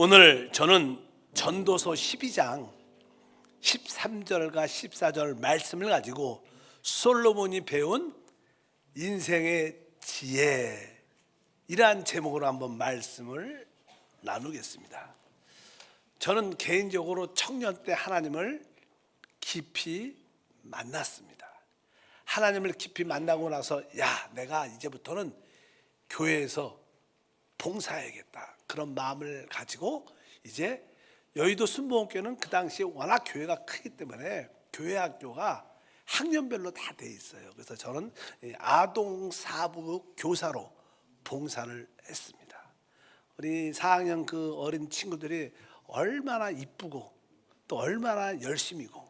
오늘 저는 전도서 12장 13절과 14절 말씀을 가지고 솔로몬이 배운 인생의 지혜, 이러한 제목으로 한번 말씀을 나누겠습니다. 저는 개인적으로 청년 때 하나님을 깊이 만났습니다. 하나님을 깊이 만나고 나서 내가 이제부터는 교회에서 봉사해야겠다, 그런 마음을 가지고 이제 여의도 순복음교회는 그 당시에 워낙 교회가 크기 때문에 교회 학교가 학년별로 다 돼 있어요. 그래서 저는 아동 사부 교사로 봉사를 했습니다. 우리 4학년 그 어린 친구들이 얼마나 이쁘고 또 얼마나 열심이고,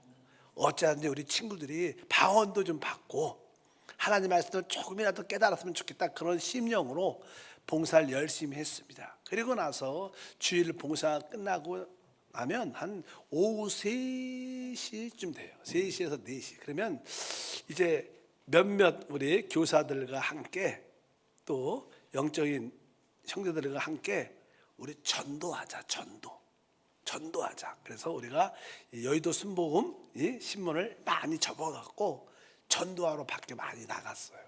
어쩌는지 우리 친구들이 방언도 좀 받고 하나님 말씀을 조금이라도 깨달았으면 좋겠다, 그런 심령으로 봉사를 열심히 했습니다. 그리고 나서 주일 봉사 끝나고 나면 한 오후 3시쯤 돼요. 3시에서 4시. 그러면 이제 몇몇 우리 교사들과 함께 또 영적인 형제들과 함께 우리 전도하자. 그래서 우리가 여의도 순복음 신문을 많이 접어갖고 전도하러 밖에 많이 나갔어요.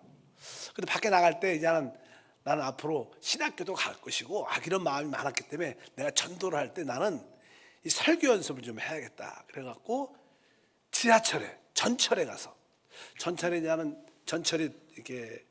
근데 밖에 나갈 때 이제는 나는 앞으로 신학교도 갈 것이고 이런 마음이 많았기 때문에 내가 전도를 할 때 나는 이 설교 연습을 좀 해야겠다. 그래갖고 지하철에, 전철에 가서, 전철에 나는 전철이 이렇게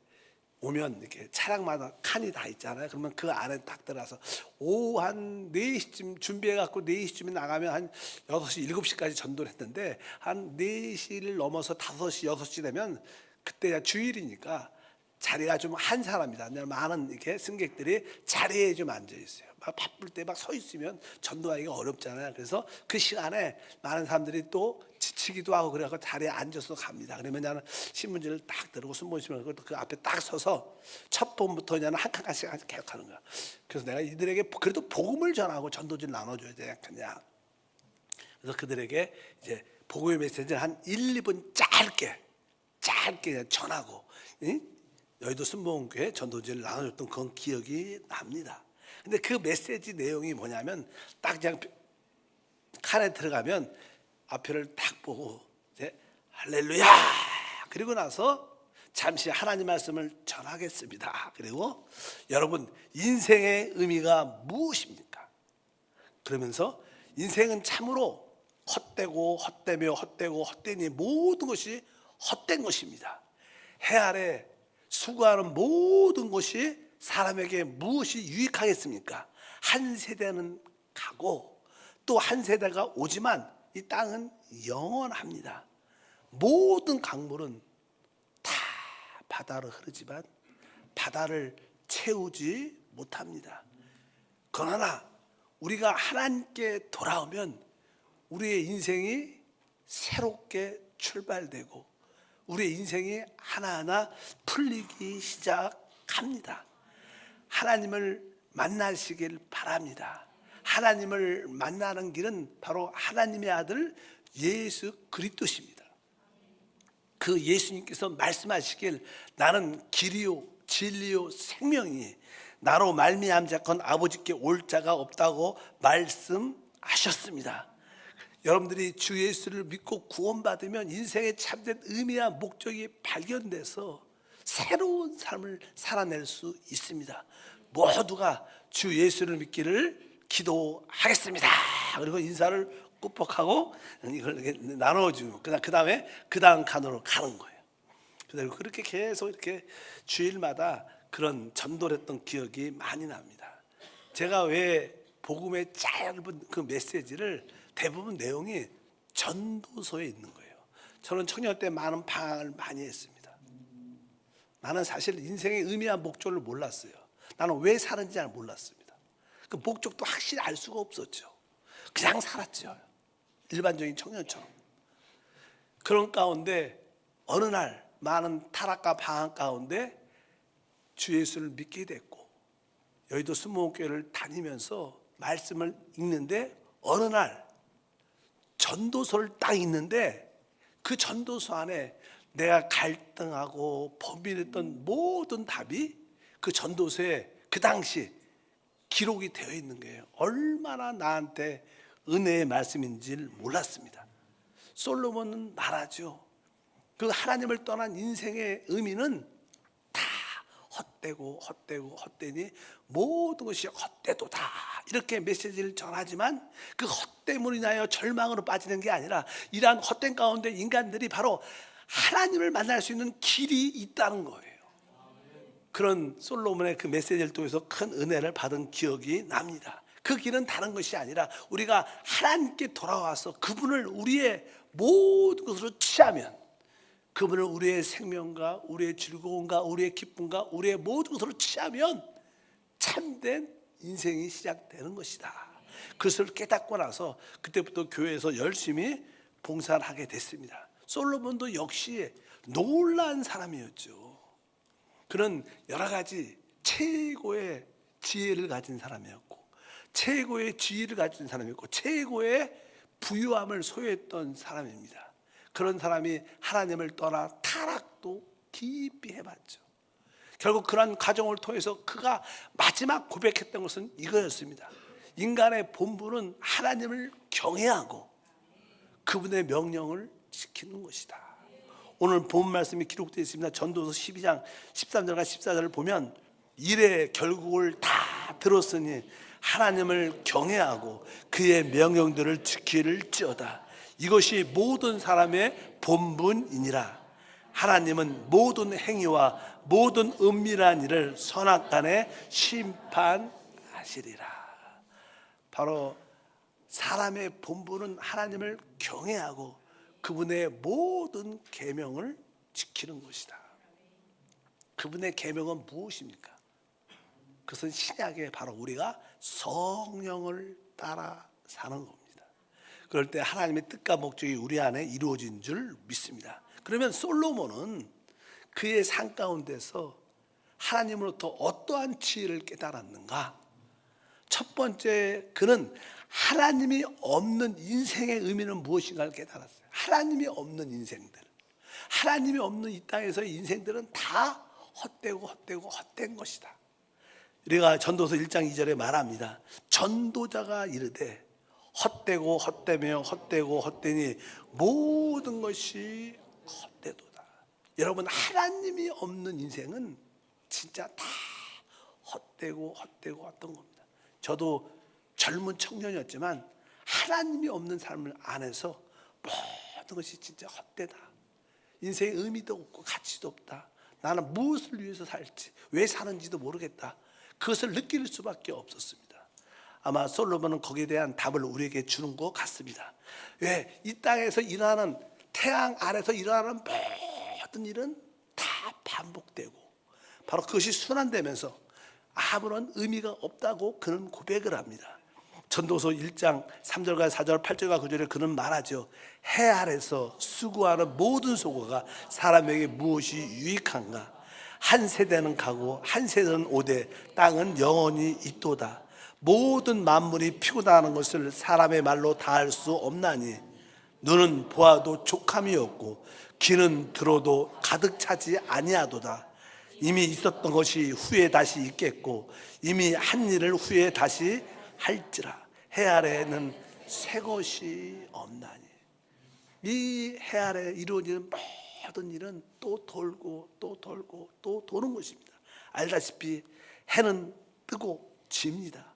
오면 이렇게 차량마다 칸이 다 있잖아요. 그러면 그 안에 딱 들어가서 오후 한 4시쯤 준비해갖고 4시쯤에 나가면 한 6시, 7시까지 전도를 했는데 한 4시를 넘어서 5시, 6시 되면 그때가 주일이니까 자리가 좀 한 사람이다. 많은 이렇게 승객들이 자리에 좀 앉아 있어요. 막 바쁠 때 막 서 있으면 전도하기가 어렵잖아요. 그래서 그 시간에 많은 사람들이 또 지치기도 하고 그래서 자리에 앉아서 갑니다. 그러면 나는 신문지를 딱 들고 순번신문을 그 앞에 딱 서서 첫 번부터 그냥 한 칸씩 계속 하는 거야. 그래서 내가 이들에게 그래도 복음을 전하고 전도지를 나눠줘야 되지 않겠냐. 그래서 그들에게 이제 복음의 메시지를 한 1, 2분 짧게 전하고 여의도 순복음교회 전도지를 나눠줬던 그런 기억이 납니다. 근데 그 메시지 내용이 뭐냐면 딱 그냥 칸에 들어가면 앞에를 딱 보고 이제 할렐루야, 그리고 나서 잠시 하나님 말씀을 전하겠습니다. 그리고 여러분, 인생의 의미가 무엇입니까? 그러면서 인생은 참으로 헛되니 모든 것이 헛된 것입니다. 해 아래 수고하는 모든 것이 사람에게 무엇이 유익하겠습니까? 한 세대는 가고 또 한 세대가 오지만 이 땅은 영원합니다. 모든 강물은 다 바다로 흐르지만 바다를 채우지 못합니다. 그러나 우리가 하나님께 돌아오면 우리의 인생이 새롭게 출발되고 우리의 인생이 하나하나 풀리기 시작합니다. 하나님을 만나시길 바랍니다. 하나님을 만나는 길은 바로 하나님의 아들 예수 그리스도십니다. 그 예수님께서 말씀하시길 나는 길이요 진리요 생명이니 나로 말미암자건 아버지께 올 자가 없다고 말씀하셨습니다. 여러분들이 주 예수를 믿고 구원받으면 인생의 참된 의미와 목적이 발견돼서 새로운 삶을 살아낼 수 있습니다. 모두가 주 예수를 믿기를 기도하겠습니다. 그리고 인사를 꾹뻑하고 이걸 나눠주고 그 다음에 그 다음 칸으로 가는 거예요. 그리고 그렇게 계속 이렇게 주일마다 그런 전도를 했던 기억이 많이 납니다. 제가 왜 복음의 짧은 그 메시지를 대부분 내용이 전도서에 있는 거예요. 저는 청년 때 많은 방황을 많이 했습니다. 나는 사실 인생의 의미와 목적을 몰랐어요. 나는 왜 사는지 잘 몰랐습니다. 그 목적도 확실히 알 수가 없었죠. 그냥 살았죠. 일반적인 청년처럼. 그런 가운데 어느 날 많은 타락과 방황 가운데 주 예수를 믿게 됐고 여의도 순복음교회를 다니면서 말씀을 읽는데 어느 날 전도서를 딱 읽는데 그 전도서 안에 내가 갈등하고 범인했던 모든 답이 그 전도서에 그 당시 기록이 되어 있는 거예요. 얼마나 나한테 은혜의 말씀인지를 몰랐습니다. 솔로몬은 말하죠. 그 하나님을 떠난 인생의 의미는 다 헛되니 모든 것이 헛되도다, 이렇게 메시지를 전하지만 그 헛됨으로 인하여 절망으로 빠지는 게 아니라 이러한 헛됨 가운데 인간들이 바로 하나님을 만날 수 있는 길이 있다는 거예요. 그런 솔로몬의 그 메시지를 통해서 큰 은혜를 받은 기억이 납니다. 그 길은 다른 것이 아니라 우리가 하나님께 돌아와서 그분을 우리의 모든 것으로 취하면, 그분을 우리의 생명과 우리의 즐거움과 우리의 기쁨과 우리의 모든 것으로 취하면 참된 인생이 시작되는 것이다. 그것을 깨닫고 나서 그때부터 교회에서 열심히 봉사를 하게 됐습니다. 솔로몬도 역시 놀라운 사람이었죠. 그는 여러 가지 최고의 지혜를 가진 사람이었고, 최고의 지혜를 가진 사람이었고, 최고의 부유함을 소유했던 사람입니다. 그런 사람이 하나님을 떠나 타락도 깊이 해봤죠. 결국 그런 과정을 통해서 그가 마지막 고백했던 것은 이거였습니다. 인간의 본분은 하나님을 경외하고 그분의 명령을 지키는 것이다. 오늘 본 말씀이 기록되어 있습니다. 전도서 12장 13절과 14절을 보면 일의 결국을 다 들었으니 하나님을 경외하고 그의 명령들을 지킬지어다. 이것이 모든 사람의 본분이니라. 하나님은 모든 행위와 모든 은밀한 일을 선악간에 심판하시리라. 바로 사람의 본분은 하나님을 경외하고 그분의 모든 계명을 지키는 것이다. 그분의 계명은 무엇입니까? 그것은 신약에 바로 우리가 성령을 따라 사는 겁니다. 그럴 때 하나님의 뜻과 목적이 우리 안에 이루어진 줄 믿습니다. 그러면 솔로몬은 그의 삶 가운데서 하나님으로부터 어떠한 지혜를 깨달았는가? 첫 번째, 그는 하나님이 없는 인생의 의미는 무엇인가를 깨달았어요. 하나님이 없는 인생들, 하나님이 없는 이 땅에서의 인생들은 다 헛된 것이다. 우리가 전도서 1장 2절에 말합니다. 전도자가 이르되 헛되니 모든 것이 헛되도다. 여러분, 하나님이 없는 인생은 진짜 다 헛되고 헛된 겁니다. 저도 젊은 청년이었지만 하나님이 없는 삶을 안에서 모든 것이 진짜 헛되다. 인생의 의미도 없고 가치도 없다. 나는 무엇을 위해서 살지, 왜 사는지도 모르겠다. 그것을 느낄 수밖에 없었습니다. 아마 솔로몬은 거기에 대한 답을 우리에게 주는 것 같습니다. 왜? 이 땅에서 일어나는, 태양 아래서 일어나는 모든 일은 다 반복되고 바로 그것이 순환되면서 아무런 의미가 없다고 그는 고백을 합니다. 전도서 1장 3절과 4절 8절과 9절에 그는 말하죠. 해 아래서 수고하는 모든 소고가 사람에게 무엇이 유익한가? 한 세대는 가고 한 세대는 오되 땅은 영원히 있도다. 모든 만물이 피고나는 것을 사람의 말로 다 할 수 없나니 눈은 보아도 족함이 없고 귀는 들어도 가득 차지 아니하도다. 이미 있었던 것이 후에 다시 있겠고 이미 한 일을 후에 다시 할지라. 해 아래에는 새 것이 없나니. 이 해 아래 이루어지는 모든 일은 또 돌고 또 돌고 또 도는 것입니다. 알다시피 해는 뜨고 집니다.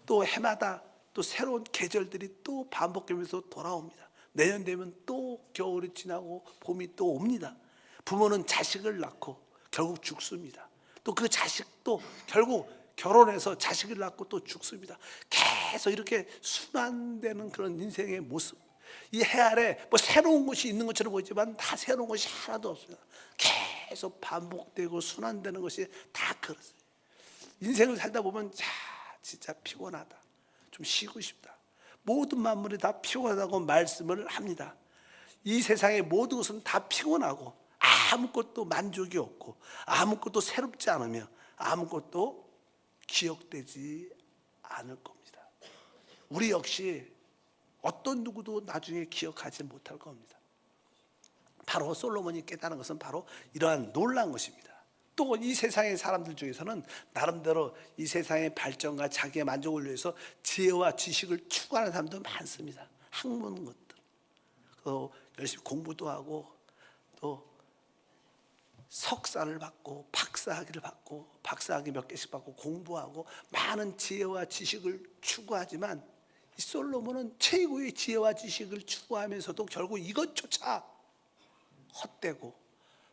또 해마다 또 새로운 계절들이 또 반복되면서 돌아옵니다. 내년 되면 또 겨울이 지나고 봄이 또 옵니다. 부모는 자식을 낳고 결국 죽습니다. 또 그 자식도 결국 결혼해서 자식을 낳고 또 죽습니다. 계속 이렇게 순환되는 그런 인생의 모습. 이 해 아래 뭐 새로운 것이 있는 것처럼 보이지만 다 새로운 것이 하나도 없습니다. 계속 반복되고 순환되는 것이 다 그렇습니다. 인생을 살다 보면 진짜 피곤하다, 좀 쉬고 싶다, 모든 만물이 다 피곤하다고 말씀을 합니다. 이 세상의 모든 것은 다 피곤하고 아무것도 만족이 없고 아무것도 새롭지 않으며 아무것도 기억되지 않을 겁니다. 우리 역시 어떤 누구도 나중에 기억하지 못할 겁니다. 바로 솔로몬이 깨달은 것은 바로 이러한 놀라운 것입니다. 또 이 세상의 사람들 중에서는 나름대로 이 세상의 발전과 자기의 만족을 위해서 지혜와 지식을 추구하는 사람도 많습니다. 학문 것들, 또 열심히 공부도 하고 또 석사를 받고 박사학위를 받고 박사학위 몇 개씩 받고 공부하고 많은 지혜와 지식을 추구하지만 이 솔로몬은 최고의 지혜와 지식을 추구하면서도 결국 이것조차 헛되고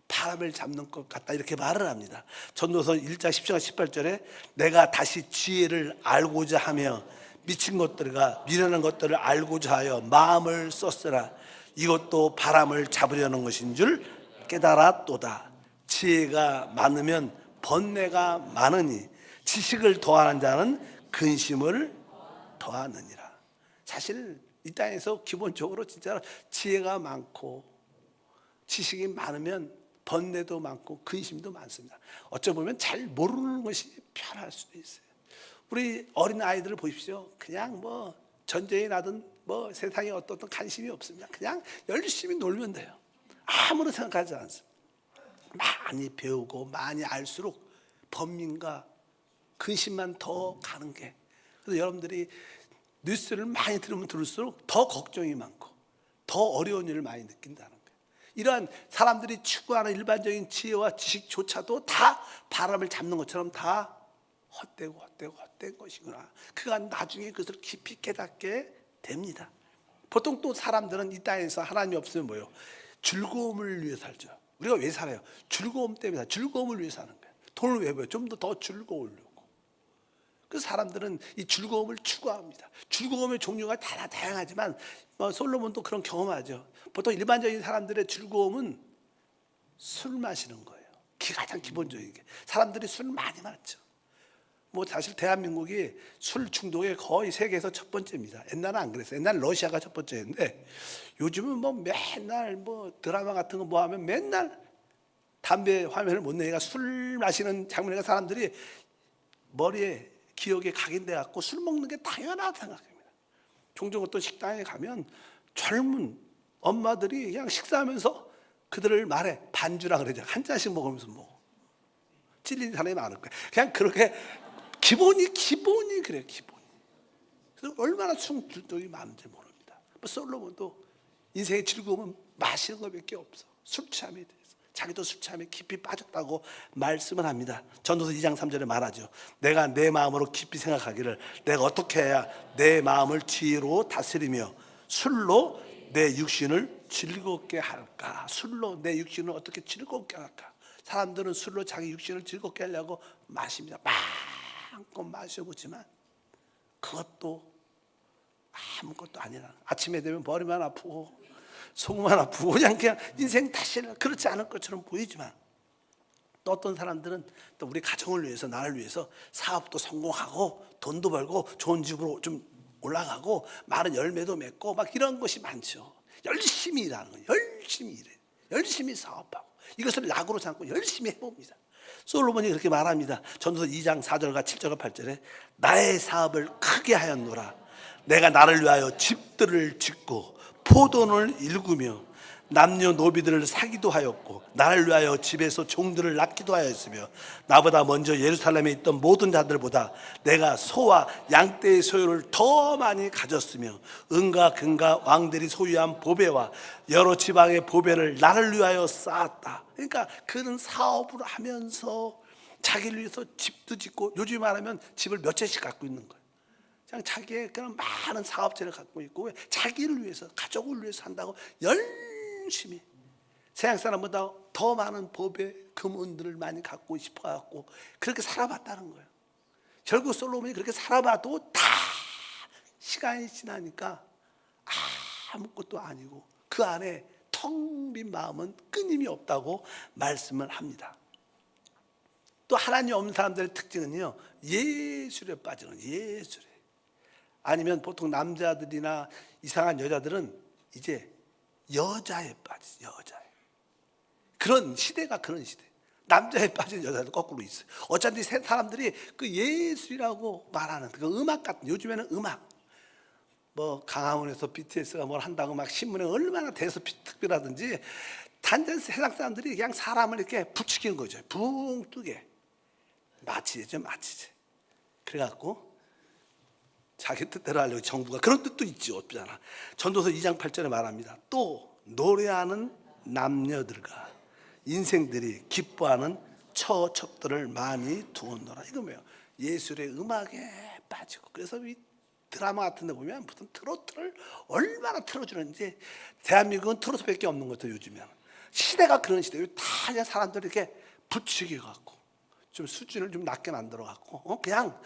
바람을 잡는 것 같다 이렇게 말을 합니다. 전도서 1장 17절 18절에 내가 다시 지혜를 알고자 하며 미친 것들과 미련한 것들을 알고자 하여 마음을 썼으나 이것도 바람을 잡으려는 것인 줄 깨달았도다. 지혜가 많으면 번뇌가 많으니 지식을 더하는 자는 근심을 더하느니라. 사실 이 땅에서 기본적으로 진짜 지혜가 많고 지식이 많으면 번뇌도 많고 근심도 많습니다. 어쩌면 잘 모르는 것이 편할 수도 있어요. 우리 어린 아이들을 보십시오. 그냥 뭐 전쟁이 나든 뭐 세상에 어떤 관심이 없습니다. 그냥 열심히 놀면 돼요. 아무런 생각하지 않습니다. 많이 배우고 많이 알수록 번민과 근심만 더 가는 게, 그래서 여러분들이 뉴스를 많이 들으면 들을수록 더 걱정이 많고 더 어려운 일을 많이 느낀다는 거예요. 이러한 사람들이 추구하는 일반적인 지혜와 지식조차도 다 바람을 잡는 것처럼 다 헛되고 헛된 것이구나. 그가 나중에 그것을 깊이 깨닫게 됩니다. 보통 또 사람들은 이 땅에서 하나님이 없으면 뭐예요? 즐거움을 위해 살죠. 우리가 왜 살아요? 즐거움 때문에 살아요. 즐거움을 위해 사는 거예요. 돈을 왜 벌어요? 좀 더 즐거우려고. 그 사람들은 이 즐거움을 추구합니다. 즐거움의 종류가 다 다양하지만 솔로몬도 그런 경험하죠. 보통 일반적인 사람들의 즐거움은 술 마시는 거예요. 가장 기본적인 게. 사람들이 술 많이 마죠. 뭐 사실 대한민국이 술 중독에 거의 세계에서 첫 번째입니다. 옛날은 안 그랬어요. 옛날 러시아가 첫 번째였는데 요즘은 뭐 맨날 뭐 드라마 같은 거 뭐 하면 맨날 담배 화면을 못 내니까 술 마시는 장면에 사람들이 머리에 기억에 각인돼 갖고 술 먹는 게 당연하다 생각합니다. 종종 어떤 식당에 가면 젊은 엄마들이 그냥 식사하면서 그들을 말해 반주라 그러죠. 한 잔씩 먹으면서 뭐 찔린 사람이 많을 거예요. 그냥 그렇게 기본이 그래요. 기본이. 그래서 얼마나 중독이 많은지 모릅니다. 솔로몬도 인생의 즐거움은 마시는 것밖에 없어. 술 취함에 대해서. 자기도 술 취함에 깊이 빠졌다고 말씀을 합니다. 전도서 2장 3절에 말하죠. 내가 내 마음으로 깊이 생각하기를 내가 어떻게 해야 내 마음을 지혜로 다스리며 술로 내 육신을 즐겁게 할까? 술로 내 육신을 어떻게 즐겁게 할까? 사람들은 술로 자기 육신을 즐겁게 하려고 마십니다. 마음껏 마셔보지만 그것도 아무것도 아니라 아침에 되면 머리만 아프고 속만 아프고 그냥 인생 다시 그렇지 않을 것처럼 보이지만 또 어떤 사람들은 또 우리 가정을 위해서 나를 위해서 사업도 성공하고 돈도 벌고 좋은 집으로 좀 올라가고 많은 열매도 맺고 막 이런 것이 많죠. 열심히 일하는 거예요. 열심히 일해. 열심히 사업하고 이것을 낙으로 삼고 열심히 해봅니다. 솔로몬이 그렇게 말합니다. 전도서 2장 4절과 7절과 8절에 나의 사업을 크게 하였노라. 내가 나를 위하여 집들을 짓고 포도원을 일구며 남녀노비들을 사기도 하였고 나를 위하여 집에서 종들을 낳기도 하였으며 나보다 먼저 예루살렘에 있던 모든 자들보다 내가 소와 양떼의 소유를 더 많이 가졌으며 은과 금과 왕들이 소유한 보배와 여러 지방의 보배를 나를 위하여 쌓았다. 그러니까 그는 사업을 하면서 자기를 위해서 집도 짓고 요즘 말하면 집을 몇 채씩 갖고 있는 거예요. 그냥 자기의 그런 많은 사업체를 갖고 있고 자기를 위해서 가족을 위해서 산다고 열심히 세상 사람보다 더 많은 법의 금은들을 많이 갖고 싶어 갖고 그렇게 살아봤다는 거예요. 결국 솔로몬이 그렇게 살아봐도 다 시간이 지나니까 아무것도 아니고 그 안에 텅 빈 마음은 끊임이 없다고 말씀을 합니다. 또 하나님 없는 사람들의 특징은요, 예술에 빠지는 예술에. 아니면 보통 남자들이나 이상한 여자들은 이제 여자에 빠지지. 여자에. 그런 시대가 그런 시대. 남자에 빠진 여자도 거꾸로 있어요. 어쩐지 사람들이 그 예술이라고 말하는 그 음악 같은, 요즘에는 음악 뭐 강화문에서 BTS가 뭘 한다고 막 신문에 얼마나 대서 특별하든지 단전 세상 사람들이 그냥 사람을 이렇게 부추기는 거죠. 붕 뜨게. 마치죠, 마치지. 그래갖고 자기 뜻대로 하려고 정부가 그런 뜻도 있지, 없잖아. 전도서 2장 8절에 말합니다. 또 노래하는 남녀들과 인생들이 기뻐하는 처첩들을 많이 두었노라. 이거 뭐예요? 예술의 음악에 빠지고. 그래서 이 드라마 같은 데 보면 무슨 트로트를 얼마나 틀어주는지. 대한민국은 트로트밖에 없는 것 같아요, 요즘에는. 시대가 그런 시대예요. 다 그냥 사람들이 이렇게 부추겨 갖고 좀 수준을 좀 낮게 만들어 갖고 그냥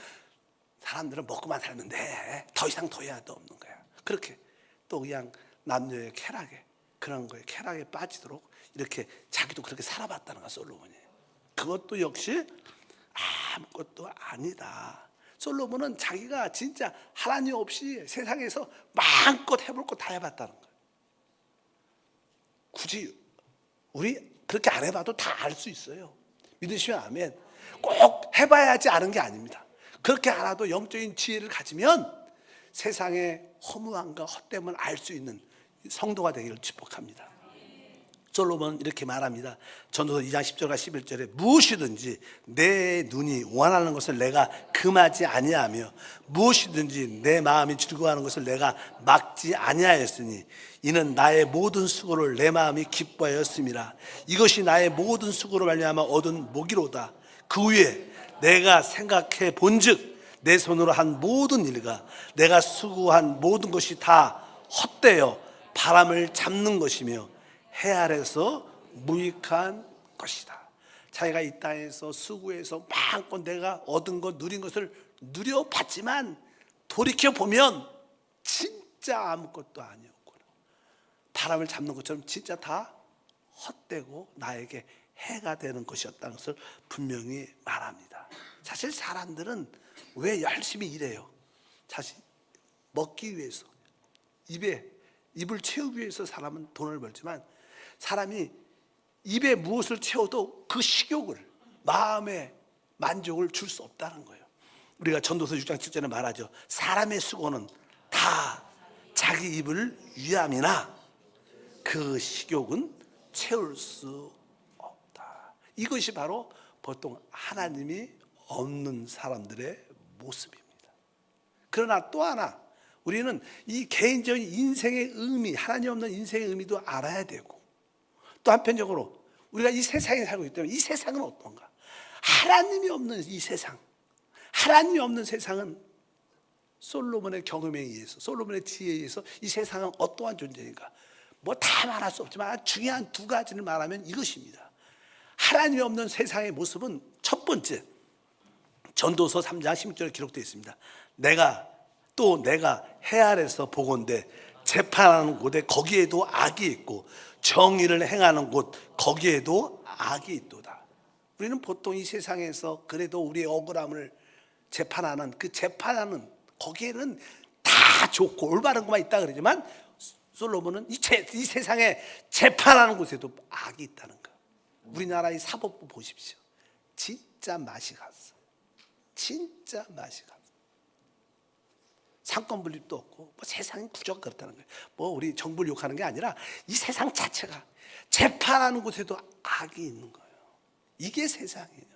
사람들은 먹고만 살면 돼. 더 이상 더 해야 도 없는 거야. 그렇게 또 그냥 남녀의 쾌락에, 그런 거에 쾌락에 빠지도록 이렇게 자기도 그렇게 살아봤다는 거야, 솔로몬이. 그것도 역시 아무것도 아니다. 솔로몬은 자기가 진짜 하나님 없이 세상에서 마음껏 해볼 거 다 해봤다는 거야. 굳이 우리 그렇게 안 해봐도 다 알 수 있어요. 믿으시면 아멘. 꼭 해봐야지 아는 게 아닙니다. 그렇게 알아도 영적인 지혜를 가지면 세상의 허무함과 헛됨을 알 수 있는 성도가 되기를 축복합니다. 솔로몬은 이렇게 말합니다. 전도서 2장 10절과 11절에 무엇이든지 내 눈이 원하는 것을 내가 금하지 아니하며 무엇이든지 내 마음이 즐거워하는 것을 내가 막지 아니하였으니 이는 나의 모든 수고를 내 마음이 기뻐하였음이라. 이것이 나의 모든 수고로 말미암아 얻은 복이로다. 그 후에 내가 생각해 본즉 내 손으로 한 모든 일과 내가 수고한 모든 것이 다 헛되어 바람을 잡는 것이며 해 아래서 무익한 것이다. 자기가 이 땅에서 수고해서 마음껏 내가 얻은 것, 누린 것을 누려봤지만 돌이켜보면 진짜 아무것도 아니었구나. 바람을 잡는 것처럼 진짜 다 헛되고 나에게 해가 되는 것이었다는 것을 분명히 말합니다. 사실 사람들은 왜 열심히 일해요? 사실 먹기 위해서, 입을 채우기 위해서 사람은 돈을 벌지만 사람이 입에 무엇을 채워도 그 식욕을, 마음의 만족을 줄 수 없다는 거예요. 우리가 전도서 6장 7절에 말하죠. 사람의 수고는 다 자기 입을 위함이나 그 식욕은 채울 수 없다. 이것이 바로 보통 하나님이 없는 사람들의 모습입니다. 그러나 또 하나, 우리는 이 개인적인 인생의 의미, 하나님 없는 인생의 의미도 알아야 되고, 또 한편적으로 우리가 이 세상에 살고 있기 때문에 이 세상은 어떤가? 하나님이 없는 이 세상, 하나님이 없는 세상은 솔로몬의 경험에 의해서, 솔로몬의 지혜에 의해서 이 세상은 어떠한 존재인가? 뭐 다 말할 수 없지만 중요한 두 가지를 말하면 이것입니다. 하나님이 없는 세상의 모습은 첫 번째, 전도서 3장 16절에 기록되어 있습니다. 내가 해 아래서 보건대 재판하는 곳에 거기에도 악이 있고 정의를 행하는 곳 거기에도 악이 있도다. 우리는 보통 이 세상에서 그래도 우리의 억울함을 재판하는 그 재판하는 거기에는 다 좋고 올바른 것만 있다 그러지만 솔로몬은 이 세상에 재판하는 곳에도 악이 있다는 거. 우리나라의 사법부 보십시오. 진짜 맛이 갔어. 진짜 맛이 갔어. 상권 분립도 없고 뭐 세상이 구조가 그렇다는 거예요. 뭐 우리 정부를 욕하는 게 아니라 이 세상 자체가 재판하는 곳에도 악이 있는 거예요. 이게 세상이에요.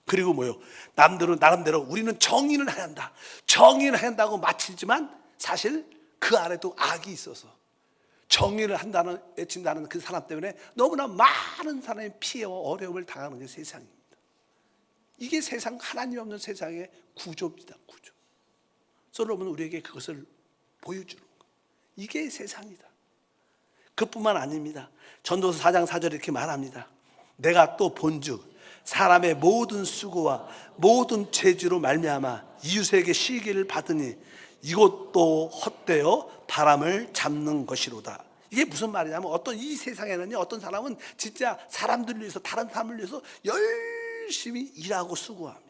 그리고 뭐요? 남들은 나름대로 우리는 정의를 해야 한다. 정의를 해야 한다고 마치지만 사실 그 안에도 악이 있어서 정의를 한다는 외친다는 그 사람 때문에 너무나 많은 사람의 피해와 어려움을 당하는 게 세상입니다. 이게 세상, 하나님 없는 세상의 구조입니다. 구조. 솔로몬은 우리에게 그것을 보여주는 거예요. 이게 세상이다. 그뿐만 아닙니다. 전도서 4장 4절에 이렇게 말합니다. 내가 또 본즉 사람의 모든 수고와 모든 재주로 말미암아 이웃에게 시기를 받으니 이것도 헛되어 바람을 잡는 것이로다. 이게 무슨 말이냐면 어떤 이 세상에는요, 어떤 사람은 진짜 사람들을 위해서, 다른 사람을 위해서 열심히 일하고 수고합니다.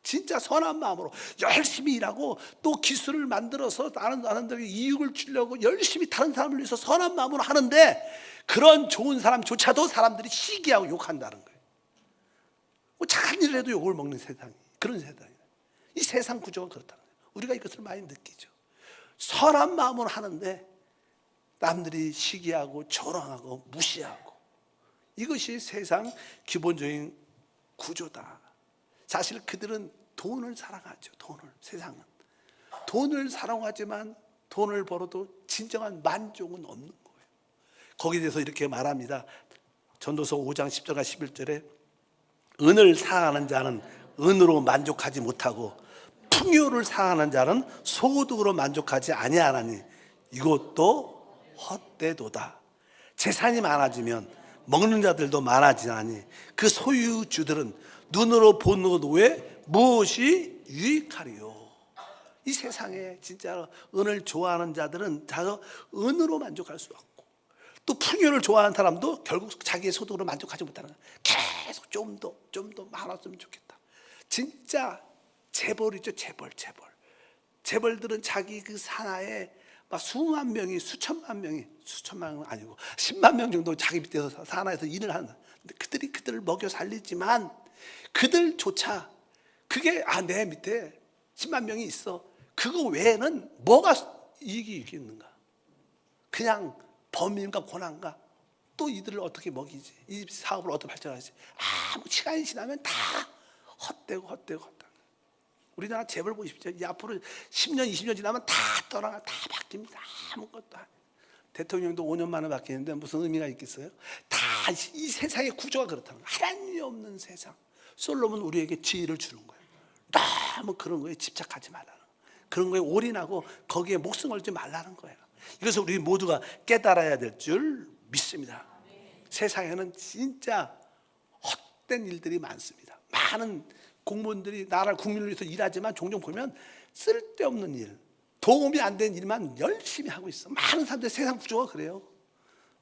진짜 선한 마음으로 열심히 일하고 또 기술을 만들어서 다른 사람들에게 이익을 주려고 열심히 다른 사람을 위해서 선한 마음으로 하는데 그런 좋은 사람조차도 사람들이 시기하고 욕한다는 거예요. 뭐 착한 일을 해도 욕을 먹는 세상이, 그런 세상이에요. 이 세상 구조가 그렇다는 거예요. 우리가 이것을 많이 느끼죠. 선한 마음으로 하는데 남들이 시기하고 조롱하고 무시하고, 이것이 세상 기본적인 구조다. 사실 그들은 돈을 사랑하죠. 세상은 돈을 사랑하지만 돈을 벌어도 진정한 만족은 없는 거예요. 거기에 대해서 이렇게 말합니다. 전도서 5장 10절과 11절에 은을 사랑하는 자는 은으로 만족하지 못하고 풍요를 사랑하는 자는 소득으로 만족하지 아니하나니 이것도 헛되도다. 재산이 많아지면 먹는 자들도 많아지나니 그 소유주들은 눈으로 보는 것 외에 무엇이 유익하리요. 이 세상에 진짜 은을 좋아하는 자들은 다 은으로 만족할 수 없고, 또 풍요를 좋아하는 사람도 결국 자기의 소득으로 만족하지 못하는 거야. 계속 좀 더 많았으면 좋겠다. 진짜 재벌이죠. 재벌들은 자기 그 산하에 막 수만 명이, 수천만 명은 아니고 10만 명 정도 자기 밑에서 산하에서 일을 한다. 근데 그들을 먹여 살리지만 그들조차 그게 내 밑에 10만 명이 있어, 그거 외에는 뭐가 이익이 있겠는가? 그냥 범인과 고난과 또 이들을 어떻게 먹이지, 이 사업을 어떻게 발전하지, 아무 시간이 지나면 다 헛되고. 우리나라 재벌 보십시오. 이 앞으로 10년 20년 지나면 다 떠나가, 다 바뀝니다. 아무것도. 대통령도 5년 만에 바뀌는데 무슨 의미가 있겠어요? 다 이 세상의 구조가 그렇다는 거예요. 하나님이 없는 세상. 솔로몬 우리에게 지혜를 주는 거예요. 너무 그런 거에 집착하지 말라는 거예요. 그런 거에 올인하고 거기에 목숨 걸지 말라는 거예요. 이것을 우리 모두가 깨달아야 될 줄 믿습니다. 세상에는 진짜 헛된 일들이 많습니다. 많은 공무원들이 나라 국민을 위해서 일하지만 종종 보면 쓸데없는 일, 도움이 안 되는 일만 열심히 하고 있어. 많은 사람들이 세상 구조가 그래요.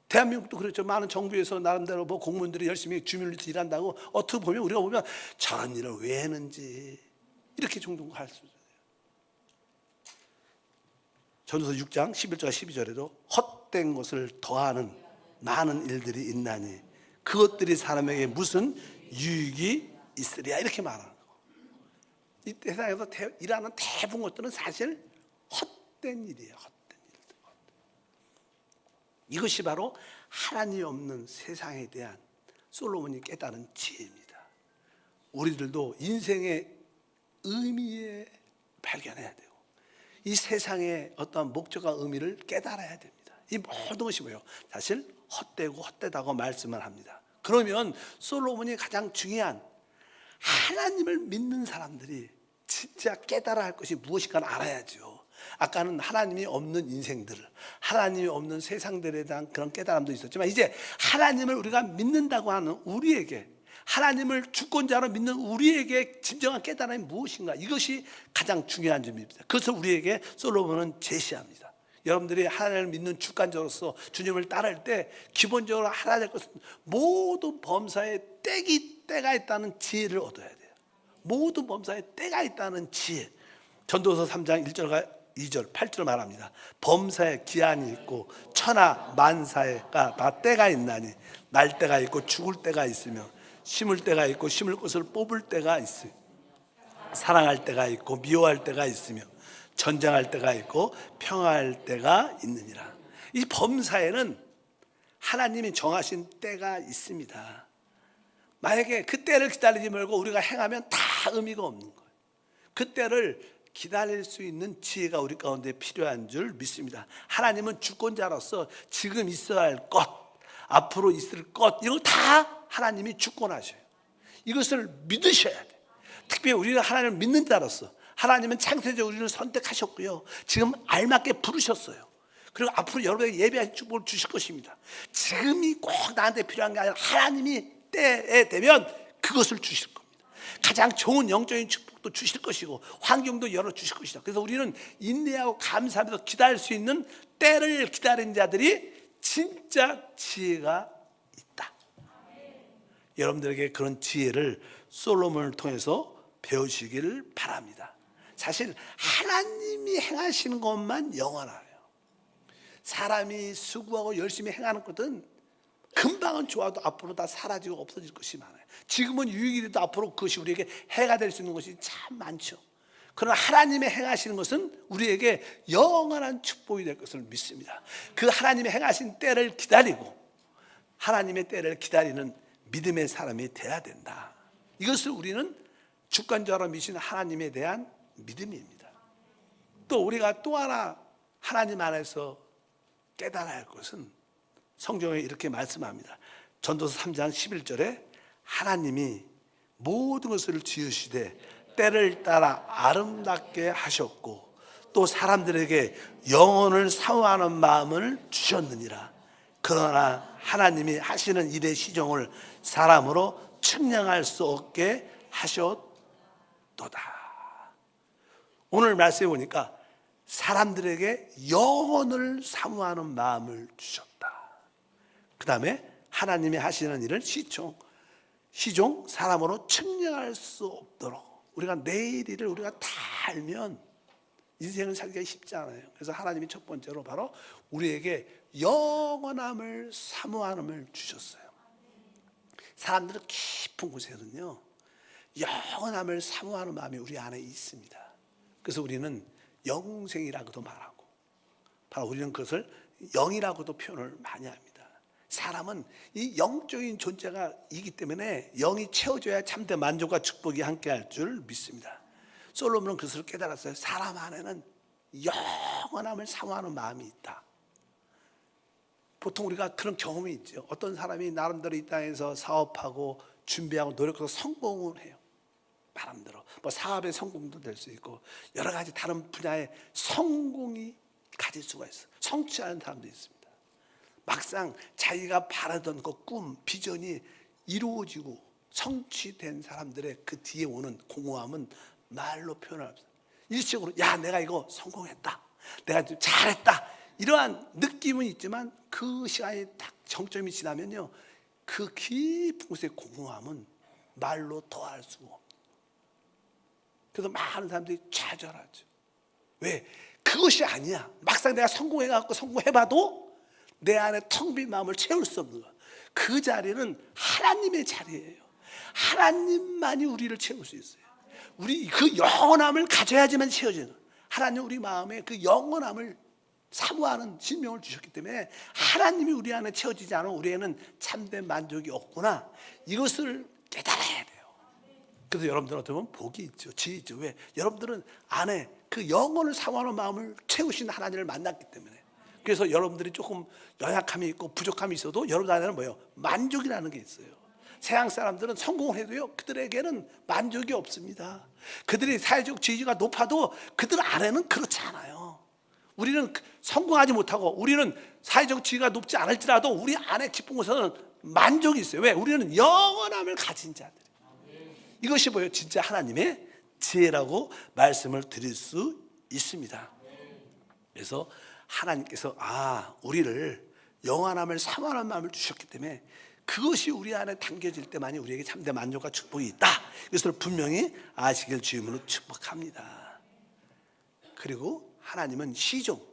대한민국도 그렇죠. 많은 정부에서 나름대로 뭐 공무원들이 열심히 주민을 위해서 일한다고 어떻게 보면 우리가 보면 저런 일을 왜 했는지 이렇게 종종 할 수 있어요. 전도서 6장 11절과 12절에도 헛된 것을 더하는 많은 일들이 있나니 그것들이 사람에게 무슨 유익이 있으리야, 이렇게 말하는 거예요. 이 세상에서 일하는 대부분 것들은 사실 헛된 일이에요. 헛된 일들. 이것이 바로 하나님이 없는 세상에 대한 솔로몬이 깨달은 지혜입니다. 우리들도 인생의 의미에 발견해야 돼요. 이 세상의 어떤 목적과 의미를 깨달아야 됩니다. 이 모든 것이 뭐예요? 사실 헛되고 헛되다고 말씀을 합니다. 그러면 솔로몬이 가장 중요한 하나님을 믿는 사람들이 진짜 깨달아야 할 것이 무엇인가를 알아야죠. 아까는 하나님이 없는 인생들, 하나님이 없는 세상들에 대한 그런 깨달음도 있었지만 이제 하나님을 우리가 믿는다고 하는 우리에게, 하나님을 주권자로 믿는 우리에게 진정한 깨달음이 무엇인가, 이것이 가장 중요한 점입니다. 그것을 우리에게 솔로몬은 제시합니다. 여러분들이 하나님을 믿는 주권자로서 주님을 따를 때 기본적으로 알아야 될 것은 모든 범사에 때가 있다는 지혜를 얻어야 돼요. 모든 범사에 때가 있다는 지혜. 전도서 3장 1절과 2절 8절 말합니다. 범사에 기한이 있고 천하 만사에가 다 때가 있나니 날 때가 있고 죽을 때가 있으며 심을 때가 있고 심을 것을 뽑을 때가 있으며 사랑할 때가 있고 미워할 때가 있으며 전쟁할 때가 있고 평화할 때가 있느니라. 이 범사에는 하나님이 정하신 때가 있습니다. 만약에 그 때를 기다리지 말고 우리가 행하면 다 의미가 없는 거예요. 그 때를 기다릴 수 있는 지혜가 우리 가운데 필요한 줄 믿습니다. 하나님은 주권자로서 지금 있어야 할 것, 앞으로 있을 것, 이걸 다 하나님이 주권하셔요. 이것을 믿으셔야 돼요. 특별히 우리는 하나님을 믿는 자로서 하나님은 창세적으로 우리를 선택하셨고요, 지금 알맞게 부르셨어요. 그리고 앞으로 여러분에게 예배하신 축복을 주실 것입니다. 지금이 꼭 나한테 필요한 게 아니라 하나님이 때에 되면 그것을 주실 겁니다. 가장 좋은 영적인 축복도 주실 것이고 환경도 열어주실 것이다. 그래서 우리는 인내하고 감사하면서 기다릴 수 있는 때를 기다리는 자들이 진짜 지혜가 있다. 여러분들에게 그런 지혜를 솔로몬을 통해서 배우시기를 바랍니다. 사실 하나님이 행하시는 것만 영원해요. 사람이 수고하고 열심히 행하는 것은 금방은 좋아도 앞으로 다 사라지고 없어질 것이 많아요. 지금은 유익이 돼도 앞으로 그것이 우리에게 해가 될 수 있는 것이 참 많죠. 그러나 하나님의 행하시는 것은 우리에게 영원한 축복이 될 것을 믿습니다. 그 하나님의 행하신 때를 기다리고 하나님의 때를 기다리는 믿음의 사람이 돼야 된다. 이것을 우리는 주권자로 미신 하나님에 대한 믿음입니다. 또 우리가 또 하나 하나님 안에서 깨달아야 할 것은 성경에 이렇게 말씀합니다. 전도서 3장 11절에 하나님이 모든 것을 지으시되 때를 따라 아름답게 하셨고 또 사람들에게 영혼을 사모하는 마음을 주셨느니라. 그러나 하나님이 하시는 일의 시종을 사람으로 측량할 수 없게 하셨도다. 오늘 말씀해 보니까 사람들에게 영혼을 사모하는 마음을 주셨다. 그 다음에 하나님이 하시는 일을 시종 사람으로 측량할 수 없도록. 우리가 내일 일을 우리가 다 알면 인생을 살기가 쉽지 않아요. 그래서 하나님이 첫 번째로 바로 우리에게 영원함을 사모함을 주셨어요. 사람들은 깊은 곳에는요 영원함을 사모하는 마음이 우리 안에 있습니다. 그래서 우리는 영생이라고도 말하고 바로 우리는 그것을 영이라고도 표현을 많이 합니다. 사람은 이 영적인 존재가 있기 때문에 영이 채워져야 참된 만족과 축복이 함께할 줄 믿습니다. 솔로몬은 그것을 깨달았어요. 사람 안에는 영원함을 사모하는 마음이 있다. 보통 우리가 그런 경험이 있죠. 어떤 사람이 나름대로 이 땅에서 사업하고 준비하고 노력해서 성공을 해요. 나름대로 뭐 사업의 성공도 될 수 있고 여러 가지 다른 분야의 성공이 가질 수가 있어요. 성취하는 사람도 있습니다. 막상 자기가 바라던 그 꿈, 비전이 이루어지고 성취된 사람들의 그 뒤에 오는 공허함은 말로 표현할 수 없어요. 일시적으로 야 내가 이거 성공했다, 내가 좀 잘했다 이러한 느낌은 있지만 그 시간이 딱 정점이 지나면요 그 깊은 곳의 공허함은 말로 더할 수가 없어요. 그래서 많은 사람들이 좌절하죠. 왜? 그것이 아니야. 막상 내가 성공해갖고 성공해봐도 내 안에 텅 빈 마음을 채울 수 없는 거야. 그 자리는 하나님의 자리예요. 하나님만이 우리를 채울 수 있어요. 우리 그 영원함을 가져야지만 채워지는. 하나님 우리 마음에 그 영원함을 사모하는 신명을 주셨기 때문에 하나님이 우리 안에 채워지지 않으면 우리에는 참된 만족이 없구나. 이것을 깨달아야 돼요. 그래서 여러분들은 어떻게 보면 복이 있죠. 지혜 있죠. 왜? 여러분들은 안에 그 영혼을 사모하는 마음을 채우신 하나님을 만났기 때문에. 그래서 여러분들이 조금 연약함이 있고 부족함이 있어도 여러분 안에는 뭐예요? 만족이라는 게 있어요. 세상 사람들은 성공을 해도요 그들에게는 만족이 없습니다. 그들이 사회적 지위가 높아도 그들 안에는 그렇지 않아요. 우리는 성공하지 못하고 우리는 사회적 지위가 높지 않을지라도 우리 안에 깊은 곳에는 만족이 있어요. 왜? 우리는 영원함을 가진 자들. 이것이 뭐예요? 진짜 하나님의 지혜라고 말씀을 드릴 수 있습니다. 그래서 하나님께서 우리를 영원함을 사모하는 마음을 주셨기 때문에 그것이 우리 안에 담겨질 때만이 우리에게 참된 만족과 축복이 있다. 이것을 분명히 아시길 주임으로 축복합니다. 그리고 하나님은 시종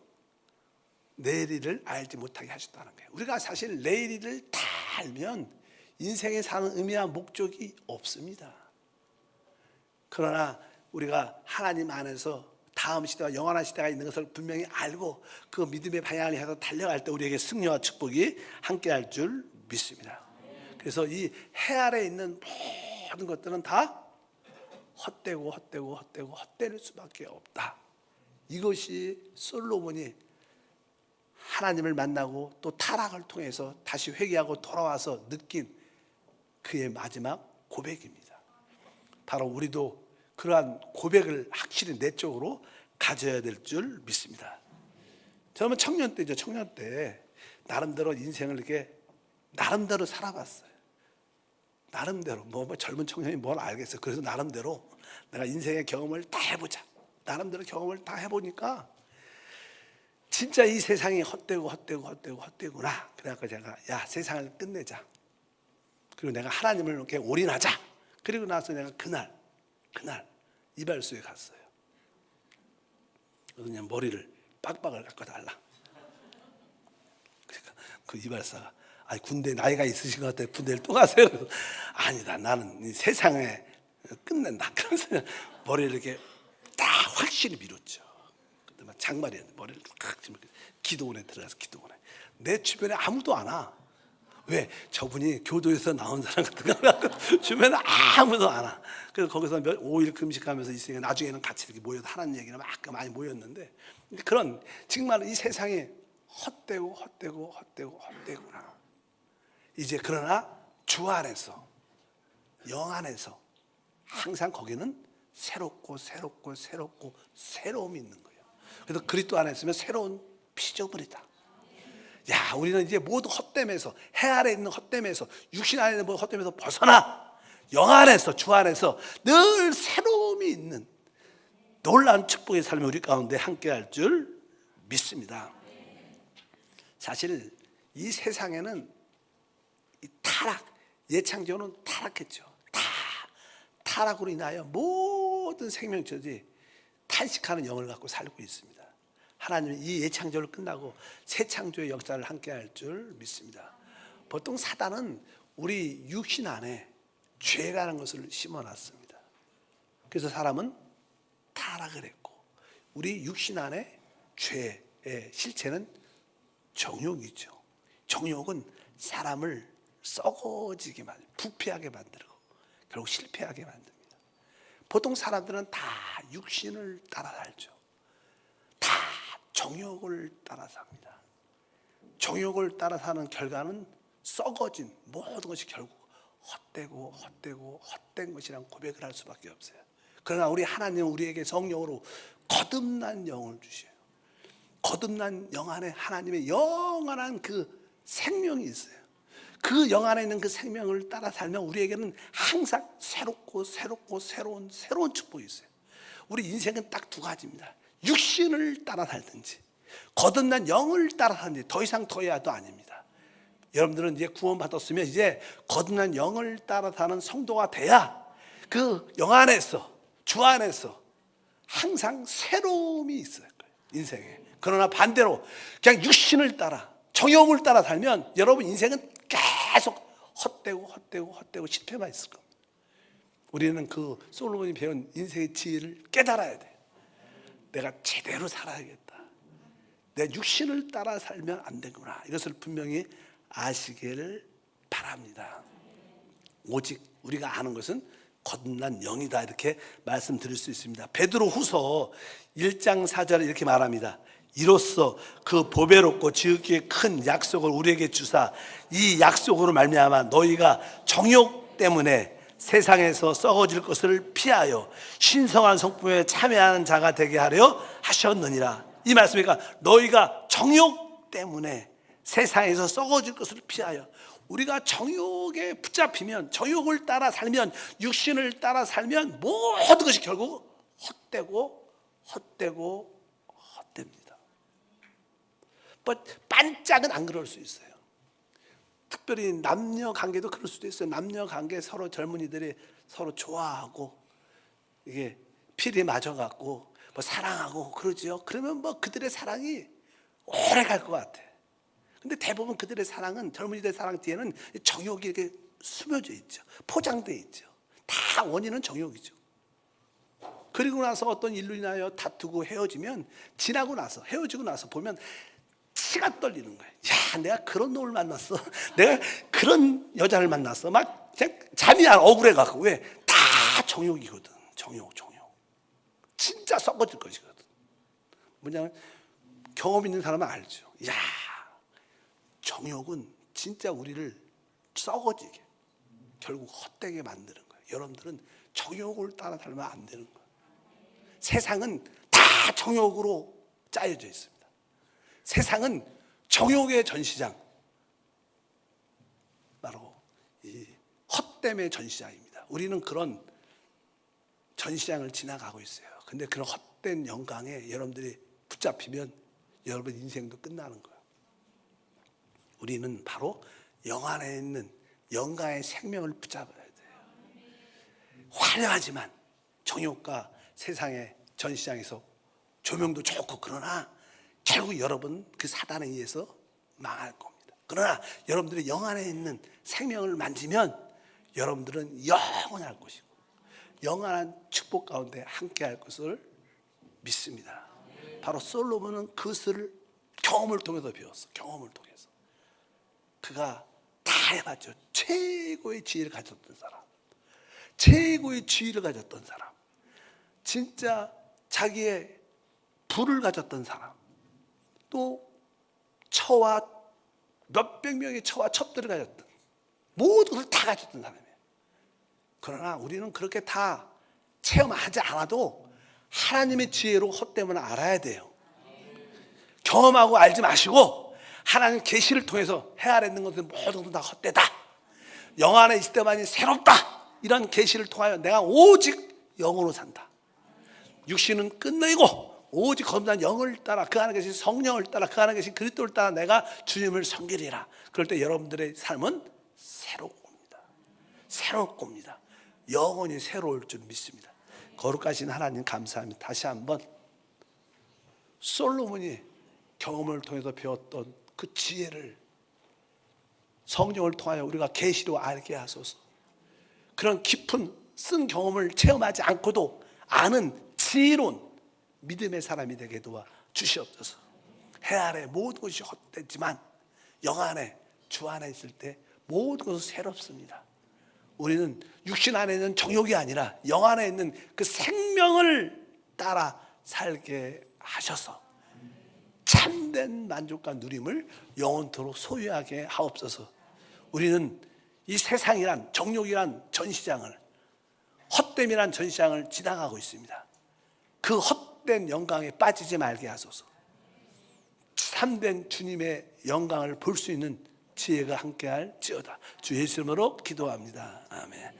내일을 알지 못하게 하셨다는 거예요. 우리가 사실 내일을 다 알면 인생에 사는 의미와 목적이 없습니다. 그러나 우리가 하나님 안에서 다음 시대와 영원한 시대가 있는 것을 분명히 알고 그 믿음의 방향을 향해서 달려갈 때 우리에게 승리와 축복이 함께할 줄 믿습니다. 그래서 이 해 아래에 있는 모든 것들은 다 헛되를 수밖에 없다. 이것이 솔로몬이 하나님을 만나고 또 타락을 통해서 다시 회개하고 돌아와서 느낀 그의 마지막 고백입니다. 바로 우리도 그러한 고백을 확실히 내적으로 가져야 될 줄 믿습니다. 저는 청년 때죠. 청년 때 나름대로 인생을 이렇게 나름대로 살아봤어요. 나름대로 뭐 젊은 청년이 뭘 알겠어요. 그래서 나름대로 내가 인생의 경험을 다 해보자. 나름대로 경험을 다 해보니까 진짜 이 세상이 헛되구나. 그래갖고 제가 세상을 끝내자. 그리고 내가 하나님을 이렇게 올인하자. 그리고 나서 내가 그날 이발소에 갔어요. 그래서 그냥 머리를 빡빡을 갖고 달라. 그러니까 그 이발사가 군대 나이가 있으신 것 같아. 군대를 또 가세요. 그래서 아니다. 나는 이 세상에 끝낸다. 그래서 머리를 이렇게 딱 확실히 미뤘죠. 그때 막 장말이었는데 머리를 쫙 짚고 기도원에 들어가서 기도원에 내 주변에 아무도 안 와. 왜? 저분이 교도에서 나온 사람 같은 거 주변에 아무도 안 와. 그래서 거기서 5일 금식하면서 있으니까 나중에는 같이 이렇게 모여서 하라는 얘기는 막 많이 모였는데, 근데 그런 정말 이 세상에 헛되구나. 이제 그러나 주 안에서, 영 안에서 항상 거기는 새롭고 새로움이 있는 거예요. 그래서 그리스도 안에 있으면 새로운 피조물이다. 야, 우리는 이제 모두 헛됨에서, 해 아래 있는 헛됨에서, 육신 안에 있는 헛됨에서 벗어나 영 안에서, 주 안에서 늘 새로움이 있는 놀라운 축복의 삶이 우리 가운데 함께할 줄 믿습니다. 사실 이 세상에는 이 타락, 예창조는 타락했죠. 타락으로 인하여 모든 생명체들이 탄식하는 영을 갖고 살고 있습니다. 하나님은 이 예창조를 끝나고 새 창조의 역사를 함께할 줄 믿습니다. 보통 사단은 우리 육신 안에 죄라는 것을 심어놨습니다. 그래서 사람은 타락을 했고, 우리 육신 안에 죄의 실체는 정욕이죠. 정욕은 사람을 썩어지게 만들고 부패하게 만들고 결국 실패하게 만듭니다. 보통 사람들은 다 육신을 따라 살죠. 다 정욕을 따라 삽니다. 정욕을 따라 사는 결과는 썩어진 모든 것이 결국 헛된 것이란 고백을 할 수밖에 없어요. 그러나 우리 하나님은 우리에게 성령으로 거듭난 영을 주셔요. 거듭난 영 안에 하나님의 영원한 그 생명이 있어요. 그 영 안에 있는 그 생명을 따라 살면 우리에게는 항상 새롭고 새로운 축복이 있어요. 우리 인생은 딱 두 가지입니다. 육신을 따라 살든지 거듭난 영을 따라 살든지, 더 이상 더 이하도 아닙니다. 여러분들은 이제 구원받았으면 이제 거듭난 영을 따라 사는 성도가 돼야 그 영 안에서, 주 안에서 항상 새로움이 있을 거예요, 인생에. 그러나 반대로 그냥 육신을 따라, 정욕을 따라 살면 여러분 인생은 계속 헛되고 실패만 있을 겁니다. 우리는 그 솔로몬이 배운 인생의 지혜를 깨달아야 돼. 내가 제대로 살아야겠다. 내 육신을 따라 살면 안 되구나. 이것을 분명히 아시기를 바랍니다. 오직 우리가 아는 것은 거듭난 영이다, 이렇게 말씀드릴 수 있습니다. 베드로 후서 1장 4절에 이렇게 말합니다. 이로써 그 보배롭고 지극히 큰 약속을 우리에게 주사 이 약속으로 말미암아 너희가 정욕 때문에 세상에서 썩어질 것을 피하여 신성한 성품에 참여하는 자가 되게 하려 하셨느니라. 이 말씀이니까 너희가 정욕 때문에 세상에서 썩어질 것을 피하여, 우리가 정욕에 붙잡히면, 정욕을 따라 살면, 육신을 따라 살면 모든 것이 결국 헛됩니다. 반짝은 안 그럴 수 있어요. 특별히 남녀 관계도 그럴 수도 있어요. 남녀 관계 서로 젊은이들이 서로 좋아하고 이게 필이 맞아갖고 뭐 사랑하고 그러죠. 그러면 뭐 그들의 사랑이 오래 갈 것 같아. 근데 대부분 그들의 사랑은, 젊은이들의 사랑 뒤에는 정욕이 이렇게 숨어져 있죠. 포장돼 있죠. 다 원인은 정욕이죠. 그리고 나서 어떤 일로 인하여 다투고 헤어지면, 헤어지고 나서 보면 치가 떨리는 거예요. 야, 내가 그런 놈을 만났어. 내가 그런 여자를 만났어. 막 그냥 잠이 안 억울해갖고. 왜? 다 정욕이거든. 정욕. 진짜 썩어질 것이거든. 뭐냐면 경험 있는 사람은 알죠. 야, 정욕은 진짜 우리를 썩어지게, 결국 헛되게 만드는 거예요. 여러분들은 정욕을 따라 살면 안 되는 거예요. 세상은 다 정욕으로 짜여져 있습니다. 세상은 정욕의 전시장, 바로 이 헛됨의 전시장입니다. 우리는 그런 전시장을 지나가고 있어요. 근데 그런 헛된 영광에 여러분들이 붙잡히면 여러분 인생도 끝나는 거예요. 우리는 바로 영 안에 있는 영광의 생명을 붙잡아야 돼요. 화려하지만 정욕과 세상의 전시장에서 조명도 좋고, 그러나 결국 여러분 그 사단에 의해서 망할 겁니다. 그러나 여러분들이 영 안에 있는 생명을 만지면 여러분들은 영원할 것이고 영원한 축복 가운데 함께할 것을 믿습니다. 바로 솔로몬은 그것을 경험을 통해서 배웠어. 경험을 통해서 그가 다 해봤죠. 최고의 지혜를 가졌던 사람, 최고의 지혜를 가졌던 사람, 진짜 자기의 부를 가졌던 사람, 또 처와 몇백 명의 처와 첩들을 가졌던, 모든 것을 다 가졌던 사람이에요. 그러나 우리는 그렇게 다 체험하지 않아도 하나님의 지혜로 헛됨을 알아야 돼요. 경험하고 알지 마시고 하나님 계시를 통해서 헤아리는 것은 모든 것은 다 헛되다, 영 안에 있을 때만이 새롭다, 이런 계시를 통하여 내가 오직 영으로 산다. 육신은 끝내고 오직 거듭난 영을 따라, 그 안에 계신 성령을 따라, 그 안에 계신 그리스도를 따라 내가 주님을 섬기리라. 그럴 때 여러분들의 삶은 새로울 겁니다. 새로울 겁니다. 영원히 새로울 줄 믿습니다. 거룩하신 하나님 감사합니다. 다시 한번 솔로몬이 경험을 통해서 배웠던 그 지혜를 성령을 통하여 우리가 계시로 알게 하소서. 그런 깊은 쓴 경험을 체험하지 않고도 아는 지혜로운 믿음의 사람이 되게 도와 주시옵소서. 해 아래 모든 것이 헛되지만 영 안에, 주 안에 있을 때 모든 것은 새롭습니다. 우리는 육신 안에 있는 정욕이 아니라 영 안에 있는 그 생명을 따라 살게 하셔서 참된 만족과 누림을 영원토록 소유하게 하옵소서. 우리는 이 세상이란, 정욕이란 전시장을, 헛됨이란 전시장을 지나가고 있습니다. 그 헛된 영광에 빠지지 말게 하소서. 참된 주님의 영광을 볼 수 있는 지혜가 함께할지어다. 주 예수 이름으로 기도합니다. 아멘.